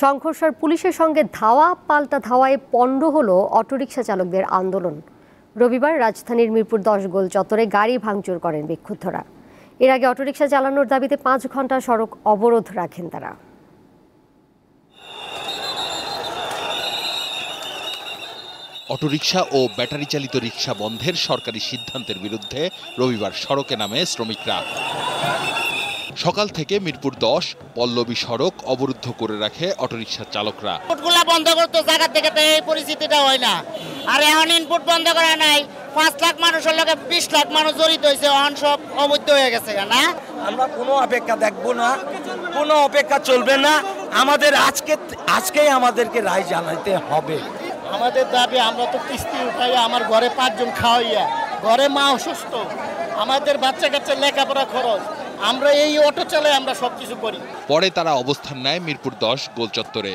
সংঘর্ষের পুলিশের সঙ্গে ধাওয়া পাল্টা ধাওয়ায় পণ্ড হলো অটোরিকশা চালকদের আন্দোলন। রবিবার রাজধানীর মিরপুর 10 গোল চত্বরে গাড়ি ভাঙচুর করেন বিক্ষুব্ধরা। এর আগে অটোরিকশা চালানোর দাবিতে 5 ঘন্টা সড়ক অবরোধ রাখেন তারা। অটোরিকশা ও ব্যাটারি চালিত রিকশা বন্ধের সরকারি সিদ্ধান্তের বিরুদ্ধে রবিবার সড়কে নামে শ্রমিকরা। সকাল থেকে মিরপুর 10 পল্লবী সড়ক অবরুদ্ধ করে রাখে অটোরিকশা চালকরা। ইনপুটগুলা বন্ধ করতে জায়গা থেকে তো এই পরিস্থিতিটা হয় না। আর এখন ইনপুট বন্ধ করা নাই, 5 লাখ মানুষের লগে 20 লাখ মানুষ জড়িত হয়েছে, অন সব অবৈধ হয়ে গেছে না। আমরা কোনো অপেক্ষা দেখবো না, কোনো অপেক্ষা চলবে না। আমাদের আজকেই আমাদেরকে রায় জানাইতে হবে। আমাদের দাবি, আমরা তো কিস্তি উঠাই, আমার ঘরে 5 জন খাওয়াইয়া, ঘরে মা অসুস্থ, আমাদের বাচ্চা কাচ্চার লেখাপড়া খরচ, আমরা এই অটো চালাই, আমরা সবকিছু করি। পরে তারা অবস্থান নেয় মিরপুর 10 গোল চত্বরে।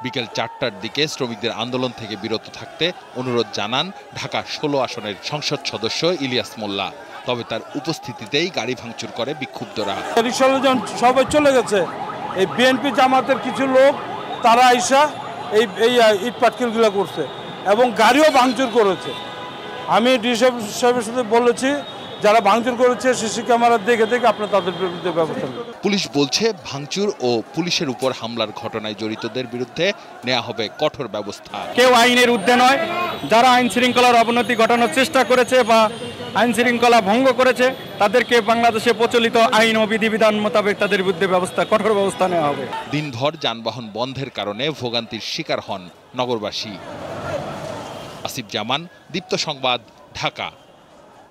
বিকেল 4টার দিকে শ্রমিকদের আন্দোলন থেকে বিরত থাকতে অনুরোধ জানান ঢাকা 16 আসনের সংসদ সদস্য ইলিয়াস মোল্লা। তবে তার উপস্থিতিতেই গাড়ি ভাঙচুর করে বিক্ষুব্ধরা। সবাই চলে গেছে, এই বিএনপি জামাতের কিছু লোক তারা আইসা এই ইট পাটকেলগুলো করছে এবং গাড়িও ভাঙচুর করেছে। আমি ডিসি সাহেবের সাথে বলেছি, যারা ভাঙচুর করেছে সিসি ক্যামেরা দেখে আপনার তাদের বিরুদ্ধে ব্যবস্থা নেবেন। পুলিশ বলছে ভাঙচুর ও পুলিশের উপর হামলার ঘটনায় জড়িতদের বিরুদ্ধে নেওয়া হবে কঠোর ব্যবস্থা। কেউ আইনের ঊর্ধ্বে নয়। যারা আইন শৃঙ্খলার অবনতি ঘটানোর চেষ্টা করেছে বা আইন শৃঙ্খলা ভঙ্গ করেছে, তাদেরকে বাংলাদেশে প্রচলিত আইন ও বিধিবিধান মোতাবেক তাদের বিরুদ্ধে কঠোর ব্যবস্থা নেওয়া হবে। দিনভর যানবাহন বন্ধের কারণে ভোগান্তির শিকার হন নগরবাসী। আসিফ জামান, দীপ্ত সংবাদ, ঢাকা।